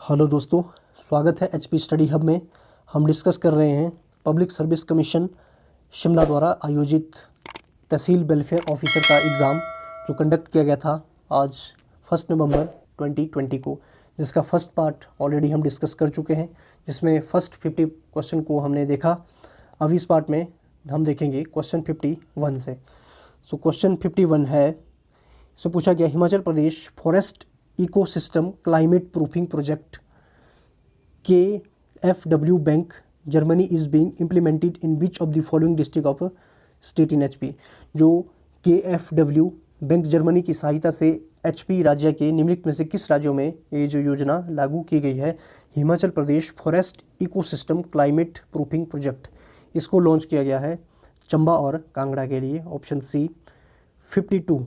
Hello दोस्तों, स्वागत है एचपी स्टडी हब में। हम डिस्कस कर रहे हैं पब्लिक सर्विस कमीशन शिमला द्वारा आयोजित तहसील वेलफेयर ऑफिसर का एग्ज़ाम जो कंडक्ट किया गया था आज 1 नवंबर 2020 को, जिसका फर्स्ट पार्ट ऑलरेडी हम डिस्कस कर चुके हैं, जिसमें फर्स्ट 50 क्वेश्चन को हमने देखा। अब इस पार्ट में हम देखेंगे क्वेश्चन 51 से। सो क्वेश्चन 51 है, इसमें पूछा गया Himachal Pradesh forest ecosystem climate proofing project KFW bank Germany is being implemented in which of the following district of state in HP. जो KFW बैंक जर्मनी की सहायता से एचपी राज्य के निम्नलिखित में से किस राज्यों में ये जो योजना लागू की गई है? Himachal Pradesh forest ecosystem climate proofing project, इसको लॉन्च किया गया है चंबा और कांगड़ा के लिए। Option C. 52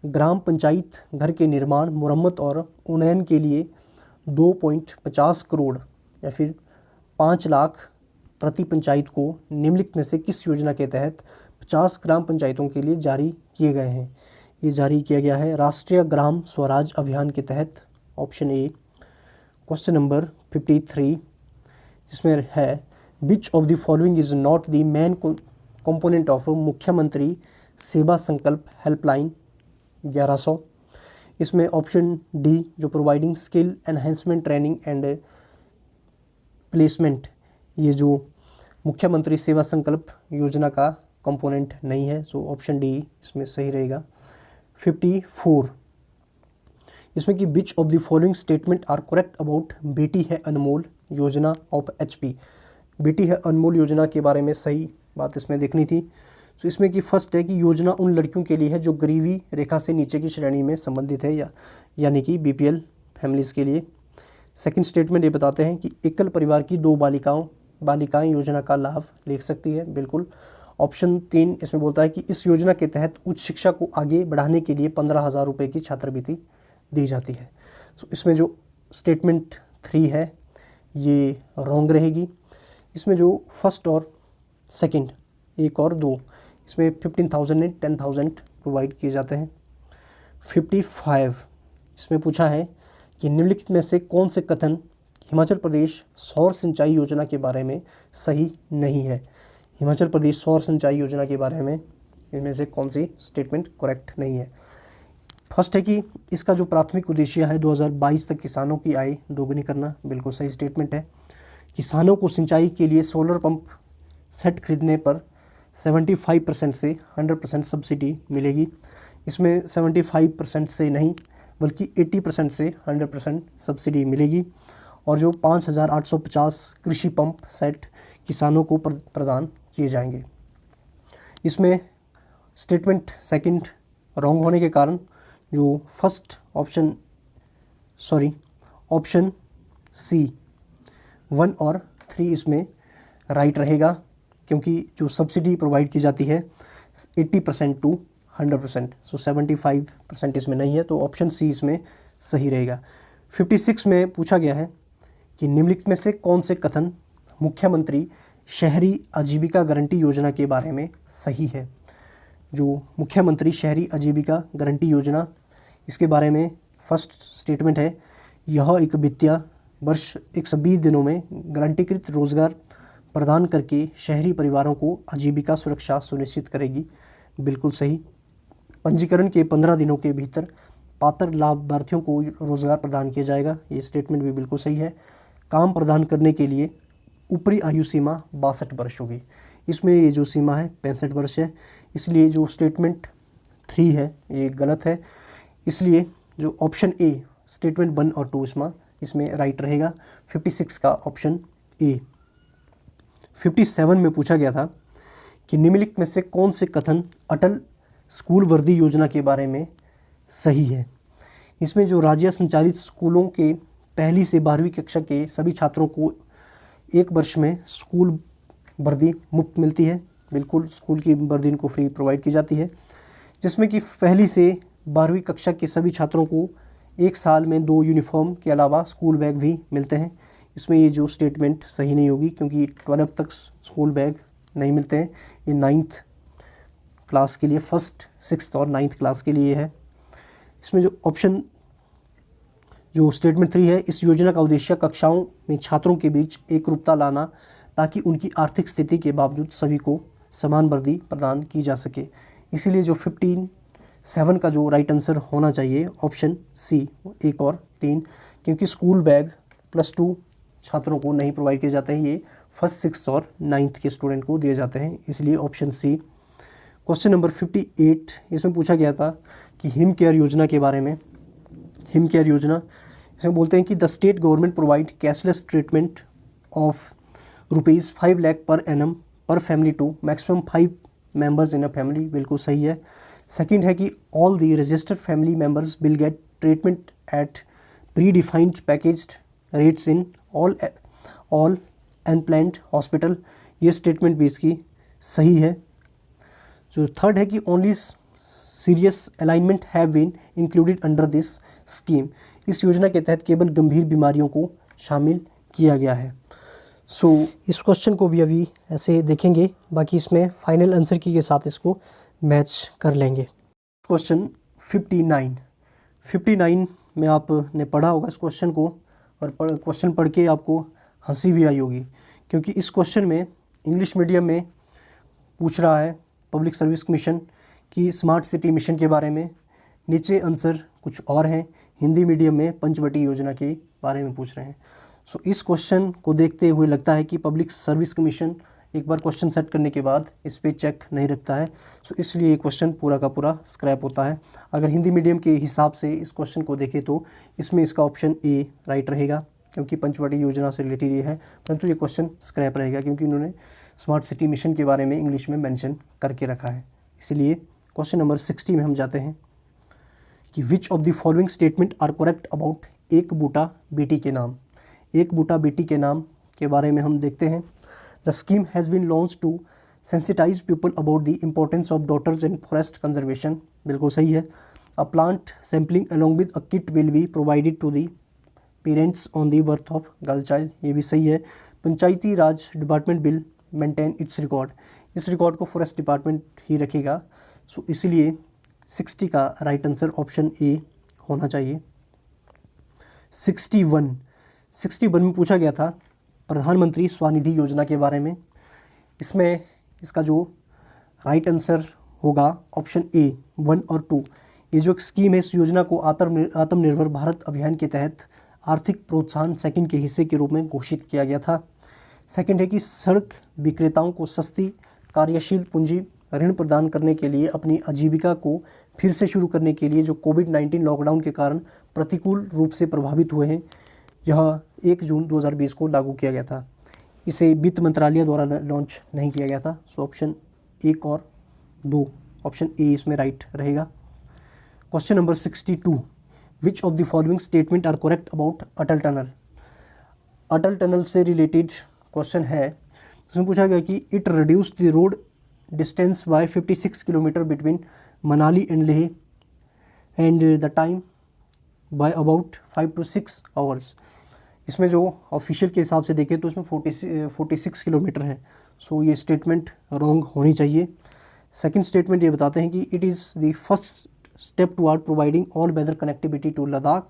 ग्राम पंचायत घर के निर्माण, मुरम्मत और उन्नयन के लिए 2.50 करोड़ या फिर 5 लाख प्रति पंचायत को निम्नलिखित में से किस योजना के तहत 50 ग्राम पंचायतों के लिए जारी किए गए हैं? ये जारी किया गया है राष्ट्रीय ग्राम स्वराज अभियान के तहत। Option A. क्वेश्चन नंबर 53, जिसमें है विच of the following is not the main component of मुख्यमंत्री सेवा संकल्प हेल्पलाइन 1100। इसमें ऑप्शन डी जो providing skill enhancement training and placement, ये जो मुख्यमंत्री सेवा संकल्प योजना का कंपोनेंट नहीं है। सो ऑप्शन डी इसमें सही रहेगा। 54, इसमें कि which of the following statement are correct about बेटी है अनमोल योजना ऑफ एचपी। बेटी है अनमोल योजना के बारे में सही बात इसमें देखनी थी। तो इसमें कि फर्स्ट है कि योजना उन लड़कियों के लिए है जो गरीबी रेखा से नीचे की श्रेणी में संबंधित है, यानी कि बीपीएल फैमिलीज़ के लिए। सेकंड स्टेटमेंट ये बताते हैं कि एकल परिवार की 2 बालिकाएं योजना का लाभ ले सकती है। बिल्कुल। ऑप्शन 3 इसमें बोलता है कि इस योजना के तहत उच्च शिक्षा को आगे बढ़ाने के लिए 15,000 रुपये की छात्रवृत्ति दी जाती है। तो इसमें जो स्टेटमेंट 3 है ये रॉन्ग रहेगी। इसमें जो फर्स्ट और सेकंड 1 और 2, इसमें 15,000 एंड 10,000 प्रोवाइड किए जाते हैं। 55, इसमें पूछा है कि निम्नलिखित में से कौन से कथन हिमाचल प्रदेश सौर सिंचाई योजना के बारे में सही नहीं है? हिमाचल प्रदेश सौर सिंचाई योजना के बारे में इनमें से कौन सी स्टेटमेंट करेक्ट नहीं है? फर्स्ट है कि इसका जो प्राथमिक उद्देश्य है 2022 तक किसानों की आय दोगुनी करना, बिल्कुल सही स्टेटमेंट है। किसानों को सिंचाई के लिए सोलर पंप सेट खरीदने पर 75% से 100% सब्सिडी मिलेगी। इसमें 75% से नहीं बल्कि 80% से 100% सब्सिडी मिलेगी। और जो 5,850 कृषि पंप सेट किसानों को प्रदान किए जाएंगे। इसमें स्टेटमेंट सेकंड रॉन्ग होने के कारण जो फर्स्ट ऑप्शन सी 1 और 3 इसमें राइट रहेगा, क्योंकि जो सब्सिडी प्रोवाइड की जाती है 80% टू 100%, सो 75% इसमें नहीं है, तो ऑप्शन सी इसमें सही रहेगा। 56 में पूछा गया है कि निम्नलिखित में से कौन से कथन मुख्यमंत्री शहरी आजीविका गारंटी योजना के बारे में सही है? जो मुख्यमंत्री शहरी आजीविका गारंटी योजना, इसके बारे में फर्स्ट स्टेटमेंट है यह एक वित्तीय वर्ष 120 दिनों में गारंटीकृत रोजगार प्रदान करके शहरी परिवारों को आजीविका सुरक्षा सुनिश्चित करेगी। बिल्कुल सही। पंजीकरण के 15 दिनों के भीतर पात्र लाभार्थियों को रोजगार प्रदान किया जाएगा, ये स्टेटमेंट भी बिल्कुल सही है। काम प्रदान करने के लिए ऊपरी आयु सीमा 62 वर्ष होगी। इसमें ये जो सीमा है 65 वर्ष है, इसलिए जो स्टेटमेंट 3 है ये गलत है। इसलिए जो ऑप्शन ए स्टेटमेंट 1 और 2 इसमें राइट रहेगा। 56 का ऑप्शन ए। 57 में पूछा गया था कि निम्नलिखित में से कौन से कथन अटल स्कूल वर्दी योजना के बारे में सही है? इसमें जो राज्य संचालित स्कूलों के 1ली से 12वीं कक्षा के सभी छात्रों को 1 वर्ष में स्कूल वर्दी मुफ्त मिलती है। बिल्कुल, स्कूल की वर्दी इनको फ्री प्रोवाइड की जाती है, जिसमें कि 1ली से 12वीं कक्षा के सभी छात्रों को 1 साल में 2 यूनिफॉर्म के अलावा स्कूल बैग भी मिलते हैं। इसमें ये जो स्टेटमेंट सही नहीं होगी, क्योंकि 12 तक स्कूल बैग नहीं मिलते हैं। ये 9th क्लास के लिए, 1st, 6th और 9th क्लास के लिए है। इसमें जो जो स्टेटमेंट 3 है, इस योजना का उद्देश्य कक्षाओं में छात्रों के बीच एकरूपता लाना ताकि उनकी आर्थिक स्थिति के बावजूद सभी को समान वर्दी प्रदान की जा सके। इसीलिए जो 15(7) का जो राइट आंसर होना चाहिए ऑप्शन सी 1 और 3, क्योंकि स्कूल बैग +2 छात्रों को नहीं प्रोवाइड किए जाते हैं, ये 1st, 6th और 9th के स्टूडेंट को दिए जाते हैं, इसलिए ऑप्शन सी। क्वेश्चन नंबर 58, इसमें पूछा गया था कि हिम केयर योजना के बारे में। हिम केयर योजना, इसमें बोलते हैं कि the state government provide cashless treatment of ₹5 lakh per annum per family to maximum 5 members in a family, बिल्कुल सही है। सेकंड है कि all the registered family members will get treatment at predefined packaged rates in all unplanned hospital, ये statement भी इसकी सही है। जो थर्ड है कि only serious alignment have been included under this scheme, इस योजना के तहत केवल गंभीर बीमारियों को शामिल किया गया है। सो इस क्वेश्चन को भी अभी ऐसे देखेंगे, बाकी इसमें फाइनल आंसर की के साथ इसको मैच कर लेंगे। क्वेश्चन 59 में आपने पढ़ा होगा इस क्वेश्चन को, और क्वेश्चन पढ़ के आपको हंसी भी आई होगी, क्योंकि इस क्वेश्चन में इंग्लिश मीडियम में पूछ रहा है पब्लिक सर्विस कमीशन की स्मार्ट सिटी मिशन के बारे में, नीचे आंसर कुछ और हैं, हिंदी मीडियम में पंचवटी योजना के बारे में पूछ रहे हैं। सो इस क्वेश्चन को देखते हुए लगता है कि पब्लिक सर्विस कमीशन एक बार क्वेश्चन सेट करने के बाद इस पर चेक नहीं रखता है, सो इसलिए ये क्वेश्चन पूरा का पूरा स्क्रैप होता है। अगर हिंदी मीडियम के हिसाब से इस क्वेश्चन को देखें तो इसमें इसका ऑप्शन ए राइट रहेगा, क्योंकि पंचवटी योजना से रिलेटेड ये है, परंतु ये क्वेश्चन स्क्रैप रहेगा क्योंकि उन्होंने स्मार्ट सिटी मिशन के बारे में इंग्लिश में मेंशन करके रखा है। इसलिए क्वेश्चन नंबर 60 में हम जाते हैं कि which of the following statement are correct about एक बूटा बेटी के नाम। एक बूटा बेटी के नाम के बारे में हम देखते हैं। The scheme has been launch to sensitize people about the importance of daughters in forest conservation, बिल्कुल सही है। A plant sampling along with a kit will be provided to the parents on the birth of girl child, ये भी सही है। Panchayati Raj department will maintain its record, इस record को forest department ही रखेगा, सो इसलिए 60 का राइट आंसर ऑप्शन ए होना चाहिए। 61 में पूछा गया था प्रधानमंत्री स्वनिधि योजना के बारे में। इसमें इसका जो राइट आंसर होगा ऑप्शन ए 1 और 2। ये जो स्कीम है, इस योजना को आत्मनिर्भर भारत अभियान के तहत आर्थिक प्रोत्साहन सेकंड के हिस्से के रूप में घोषित किया गया था। सेकंड है कि सड़क विक्रेताओं को सस्ती कार्यशील पूंजी ऋण प्रदान करने के लिए अपनी आजीविका को फिर से शुरू करने के लिए जो कोविड-19 लॉकडाउन के कारण प्रतिकूल रूप से प्रभावित हुए हैं, यह 1 जून 2020 को लागू किया गया था। इसे वित्त मंत्रालय द्वारा लॉन्च नहीं किया गया था, सो ऑप्शन 1 और 2, ऑप्शन ए इसमें राइट रहेगा। Question number 62, which of the following statement are correct about Atal tunnel. Atal tunnel से रिलेटेड क्वेश्चन है, उसमें पूछा गया कि it reduced the road distance by 56 kilometre between Manali and Leh and the time by about 5 to 6 hours. इसमें जो official के हिसाब से देखें तो इसमें 46 किलोमीटर है, सो ये स्टेटमेंट रॉन्ग होनी चाहिए। सेकंड स्टेटमेंट ये बताते हैं कि it is the first step toward providing all weather connectivity to Ladakh,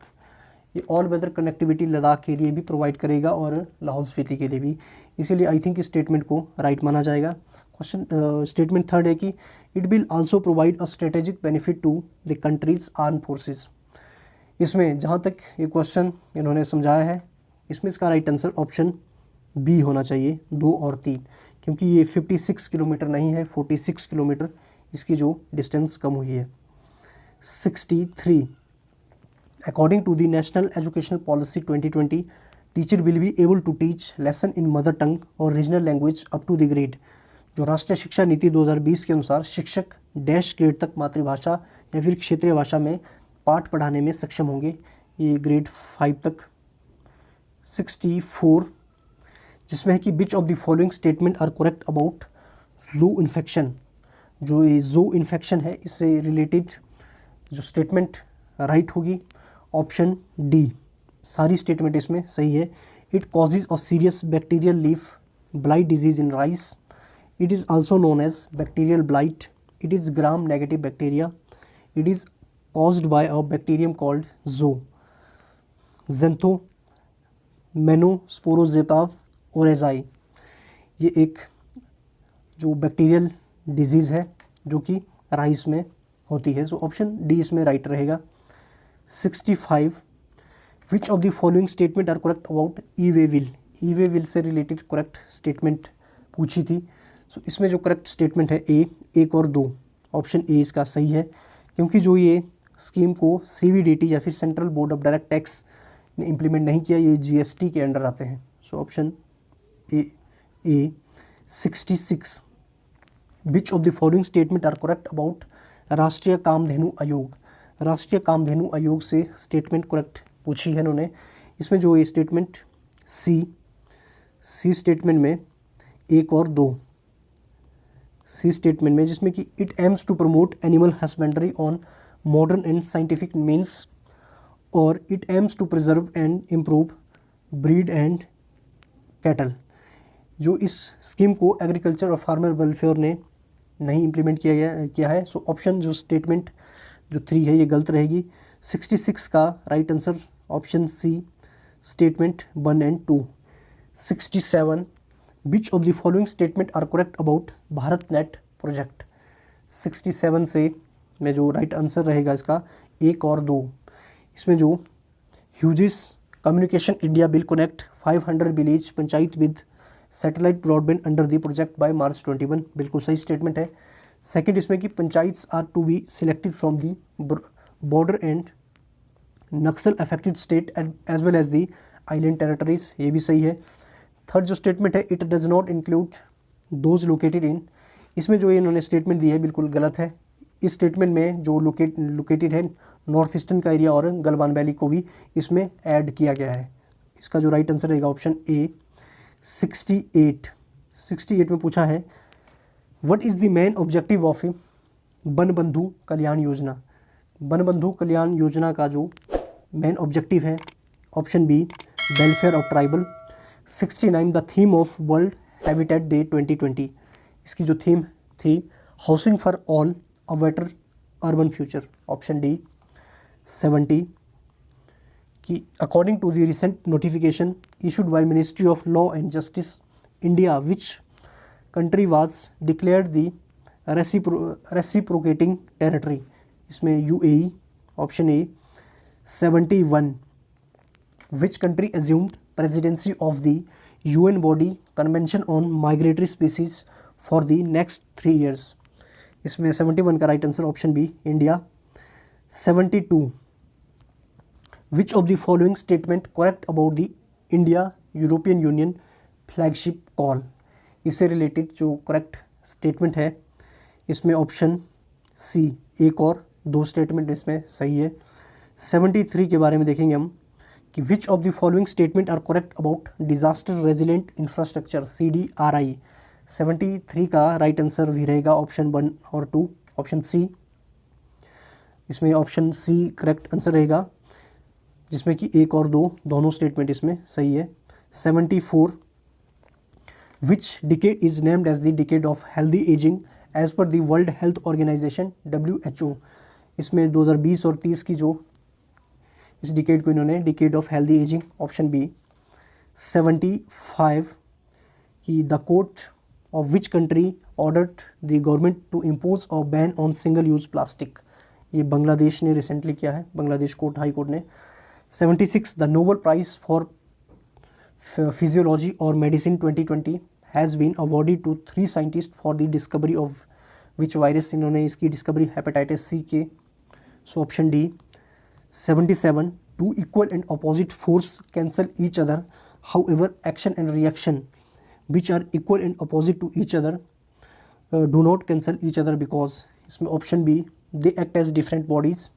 ये ऑल वेदर कनेक्टिविटी लद्दाख के लिए भी प्रोवाइड करेगा और लाहौल स्पीति के लिए भी, इसीलिए आई थिंक इस स्टेटमेंट को राइट माना जाएगा। क्वेश्चन स्टेटमेंट थर्ड है कि it will also provide a strategic benefit to the country's arm forces. इसमें जहाँ तक ये क्वेश्चन इन्होंने समझाया है, इसमें इसका राइट आंसर ऑप्शन बी होना चाहिए, 2 और 3, क्योंकि ये 56 किलोमीटर नहीं है, 46 किलोमीटर इसकी जो डिस्टेंस कम हुई है। 63, according to the national educational policy 2020, teacher will be able to teach lesson in mother tongue और regional language up to the grade. जो राष्ट्रीय शिक्षा नीति 2020 के अनुसार शिक्षक डैश ग्रेड तक मातृभाषा या फिर क्षेत्रीय भाषा में पाठ पढ़ाने में सक्षम होंगे, ये ग्रेड 5 तक। 64, जिसमें है कि which of the following statement are correct about zoo infection. जो ये जू इन्फेक्शन है, इससे रिलेटेड जो स्टेटमेंट राइट होगी ऑप्शन डी, सारी स्टेटमेंट इसमें सही है। It causes a serious bacterial leaf blight disease in rice, it is also known as bacterial blight, it is gram negative bacteria, it is caused by a bacterium called zoo। जेंथो मेनोस्पोरोजेपा ओरेजाई, ये एक जो bacterial disease है जो कि rice में होती है। सो ऑप्शन डी इसमें राइट रहेगा। 65 which of the following statement are correct about e way bill, e way bill से रिलेटेड करेक्ट स्टेटमेंट पूछी थी। सो इसमें जो करेक्ट स्टेटमेंट है ए, 1 और 2, ऑप्शन ए इसका सही है, क्योंकि जो ये स्कीम को CBDT या फिर central board of direct tax ने इम्प्लीमेंट नहीं किया, ये GST के अंडर आते हैं। So option A. 66 which of the following statement are correct about Rashtriya Kamdhenu आयोग, राष्ट्रीय कामधेनु आयोग से स्टेटमेंट करेक्ट पूछी है इन्होंने। इसमें जो ये स्टेटमेंट सी स्टेटमेंट में 1 और 2, सी स्टेटमेंट में, जिसमें कि it aims to promote animal husbandry on modern and scientific means और it aims to preserve and improve breed and cattle. जो इस स्कीम को एग्रीकल्चर और फार्मर वेलफेयर ने नहीं इम्प्लीमेंट किया है। सो ऑप्शन जो स्टेटमेंट जो 3 है ये गलत रहेगी। 66 का right answer option C, statement 1 and 2। 67 which of the following statement are correct about Bharat net project, 67 से में जो राइट आंसर रहेगा इसका 1 और 2। इसमें जो Hughes communication India will connect 500 village panchayat with satellite broadband under the project by March 21, बिल्कुल सही स्टेटमेंट है। सेकंड इसमें कि panchayats are to be selected from the border and Naxal affected state as well as the island territories, ये भी सही है। Third जो स्टेटमेंट है it does not include those located in, इसमें जो इन्होंने स्टेटमेंट दी है बिल्कुल गलत है। इस स्टेटमेंट में जो लोकेटेड है नॉर्थ ईस्टर्न का एरिया और गलवान वैली को भी इसमें ऐड किया गया है। इसका जो राइट आंसर रहेगा ऑप्शन ए। 68 में पूछा है what is the main objective of Van Bandhu Kalyan Yojana, Van Bandhu Kalyan Yojana का जो मेन ऑब्जेक्टिव है option B, welfare of tribal. 69 the theme of world habitat day 2020, इसकी जो थीम थी housing for all a better urban future, option D. 70 कि according to the recent notification issued by ministry of law and justice India which country was declared the reciprocating territory, इसमें UAE, option A. 71 which country assumed presidency of the UN body convention on migratory species for the next 3 years, इसमें 71 का right answer option B, India. 72 which of the following statement correct about the India European Union flagship call, इससे related जो correct statement है इसमें option C, 1 और 2 statement इसमें सही है। 73 के बारे में देखेंगे हम कि which of the following statement are correct about disaster resilient infrastructure CDRI, 73 का राइट आंसर भी रहेगा ऑप्शन 1 और 2, ऑप्शन सी। इसमें ऑप्शन सी करेक्ट आंसर रहेगा, जिसमें कि 1 और 2 दोनों स्टेटमेंट इसमें सही है। 74 which decade is named as the decade of healthy ageing as per the world health organisation WHO, इसमें 2020 और 30 की जो इस डिकेड को इन्होंने decade of healthy ageing, option B. 75 कि the court of which country ordered the government to impose और ban on single use plastic, ये बांग्लादेश ने रिसेंटली किया है, बांग्लादेश कोर्ट, हाई कोर्ट ने। 76 the Nobel prize for physiology और medicine 2020 has been awarded to 3 scientist for the discovery of which virus, इन्होंने इसकी discovery hepatitis C के, so option D. 77 two equal and opposite force cancel each other however action and reaction which are equal and opposite to each other do not cancel each other because, इसमें option B, they act as different bodies.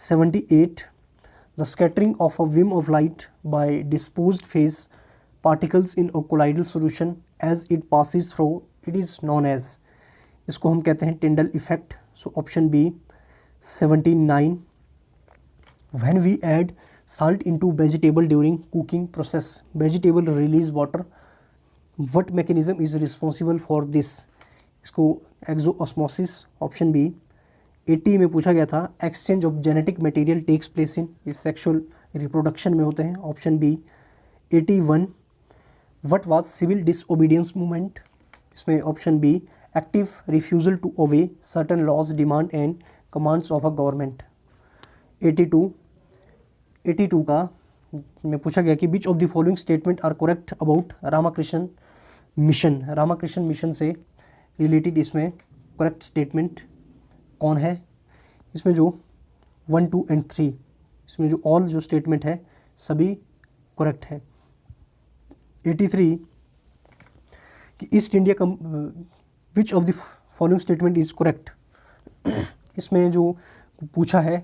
78 the scattering of a beam of light by disposed phase particles in a colloidal solution as it passes through it is known as, इसको हम कहते हैं Tyndall effect, so option B। 79 when we add salt into vegetable during cooking process vegetable release water, what mechanism is responsible for this, इसको exosmosis, option B। 80 में पूछा गया था exchange of genetic material takes place in sexual reproduction में होते हैं। Option B 81 what was civil disobedience movement, इसमें option B active refusal to obey certain laws demand and commands of a government. 82 का में पूछा गया कि which of the following statement are correct about Ramakrishna mission, Ramakrishna mission से related इसमें correct statement कौन है। इसमें जो 1, 2 एंड 3, इसमें जो ऑल जो स्टेटमेंट है सभी करेक्ट है। 83 कि east India which of the following statement is correct, इसमें जो पूछा है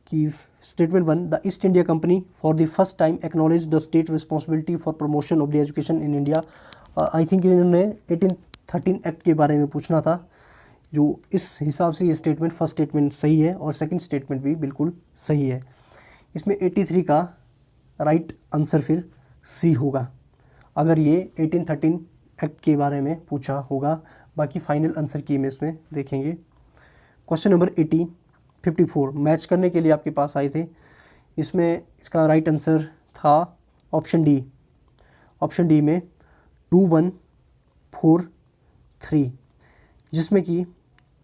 कि statement 1 the east India company for the first time acknowledge the state responsibility for promotion of the education in India. I think इन्होंने 1813 act के बारे में पूछना था, जो इस हिसाब से ये स्टेटमेंट फर्स्ट स्टेटमेंट सही है और सेकंड स्टेटमेंट भी बिल्कुल सही है। इसमें 83 का राइट आंसर फिर सी होगा अगर ये 1813 एक्ट के बारे में पूछा होगा। बाकी फाइनल आंसर की में इसमें देखेंगे। क्वेश्चन नंबर 54 मैच करने के लिए आपके पास आए थे। इसमें इसका राइट आंसर था ऑप्शन डी। ऑप्शन डी में 2, 1, 4, 3, जिसमें कि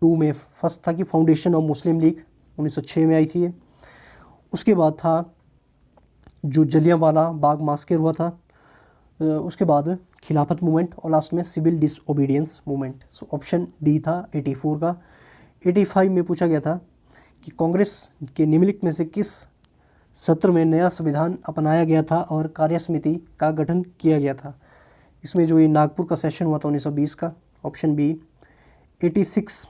2 में फर्स्ट था कि फाउंडेशन ऑफ मुस्लिम लीग 1906 में आई थी ये। उसके बाद था जो जलियांवाला बाग मास्कर हुआ था, उसके बाद खिलाफत मूवमेंट और लास्ट में civil disobedience movement. So option D था 84 का। 85 में पूछा गया था कि कांग्रेस के निम्नलिखित में से किस सत्र में नया संविधान अपनाया गया था और कार्य समिति का गठन किया गया था। इसमें जो ये नागपुर का सेशन हुआ था 1920 का। ऑप्शन बी 86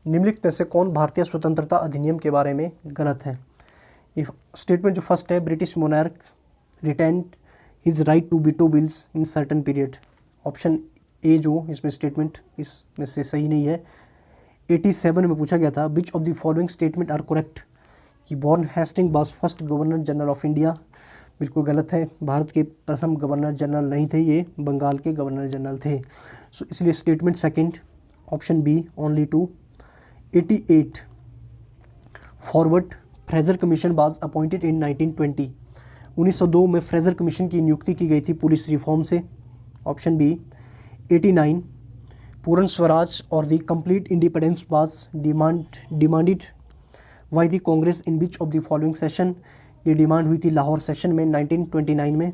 निम्नलिखित में से कौन भारतीय स्वतंत्रता अधिनियम के बारे में गलत है। ये स्टेटमेंट जो फर्स्ट है British monarch retained his right to veto bills in certain period. Option A जो इसमें स्टेटमेंट इसमें से सही नहीं है। 87 में पूछा गया था which of the following statement are correct, कि Warren Hastings was first governor general of India. बिल्कुल गलत है, भारत के प्रथम गवर्नर जनरल नहीं थे, ये बंगाल के गवर्नर जनरल थे। सो इसलिए statement second option B only 2। 88 forward Fraser commission was appointed in 1920। 1902 में फ्रेजर कमीशन की नियुक्ति की गई थी पुलिस रिफॉर्म से। ऑप्शन बी 89 पूर्ण स्वराज और the complete independence was demanded why the Congress in which of the following session. ये डिमांड हुई थी लाहौर सेशन में 1929 में।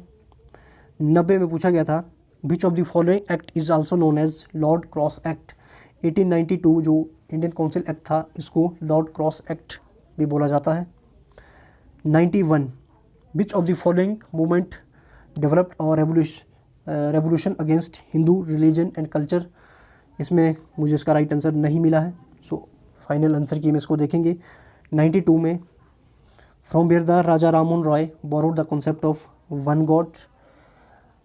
90 में पूछा गया था which of the following act is also known as lord cross act. 1892 जो इंडियन काउंसिल एक्ट था इसको लॉर्ड क्रॉस एक्ट भी बोला जाता है। 91 which of the following movement developed और revolution against Hindu religion and culture. इसमें मुझे इसका राइट आंसर नहीं मिला है। सो फाइनल आंसर की हम इसको देखेंगे। 92 में from where the Raja Rammohan Roy borrowed the concept of one god.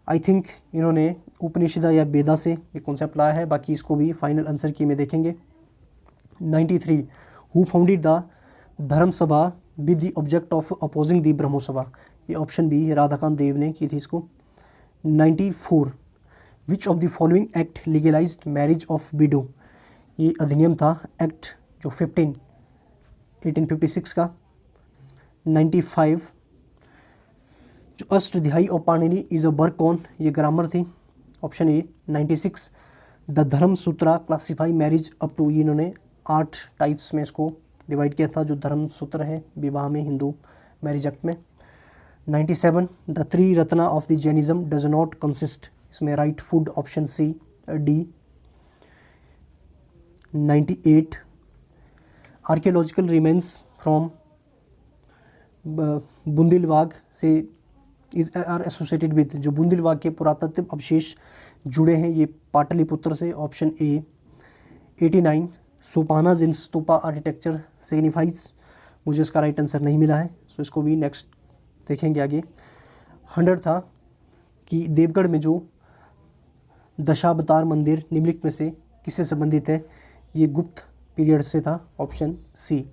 I think इन्होंने उपनिषदा या वेदा से ये कॉन्सेप्ट लाया है। बाकी इसको भी फाइनल आंसर की में देखेंगे। 93 who founded the Dharma Sabha with the object of opposing the Brahmo Sabha. ये ऑप्शन बी राधाकांत देव ने की थी इसको। 94 विच of the following act legalised marriage of window. ये अधिनियम था एक्ट जो 1856 का। 95 जो अष्टध्यायी और Panini is a work on, ये ग्रामर थी। Option A. 96 द धर्म सूत्रा क्लासीफाई मैरिज अप टू, इन्होंने 8 टाइप्स में इसको डिवाइड किया था जो धर्म सूत्र है विवाह में हिंदू मैरिज एक्ट में। 97 the 3 Ratna of the Jainism does not consist. इसमें right food option C D. 98 archaeological remains from बुंदेलवाग से इज आर एसोसिएटेड विद, जो बुंदेलवाग के पुरातत्व अवशेष जुड़े हैं ये पाटलिपुत्र से। Option A. 89 सोपानाज इन स्तूपा आर्किटेक्चर सिग्निफाइज, मुझे इसका राइट आंसर नहीं मिला है। सो इसको भी नेक्स्ट देखेंगे आगे। 100 था कि देवगढ़ में जो दशावतार मंदिर निम्नलिखित में से किससे संबंधित है। ये गुप्त पीरियड से था। Option C.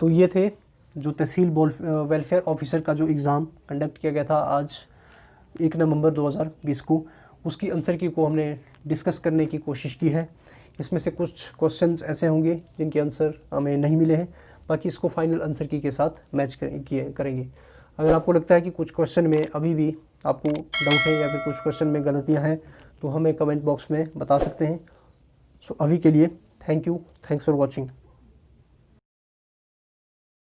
तो ये थे जो तहसील वेलफेयर ऑफिसर का जो एग्ज़ाम कंडक्ट किया गया था आज 1 नवंबर 2020 को, उसकी आंसर की को हमने डिस्कस करने की कोशिश की है। इसमें से कुछ क्वेश्चंस ऐसे होंगे जिनके आंसर हमें नहीं मिले हैं, बाकी इसको फाइनल आंसर की के साथ मैच करेंगे। अगर आपको लगता है कि कुछ क्वेश्चन में अभी भी आपको डाउट है या फिर कुछ क्वेश्चन में गलतियाँ हैं तो हमें कमेंट बॉक्स में बता सकते हैं। सो अभी के लिए thank you, thanks for watching.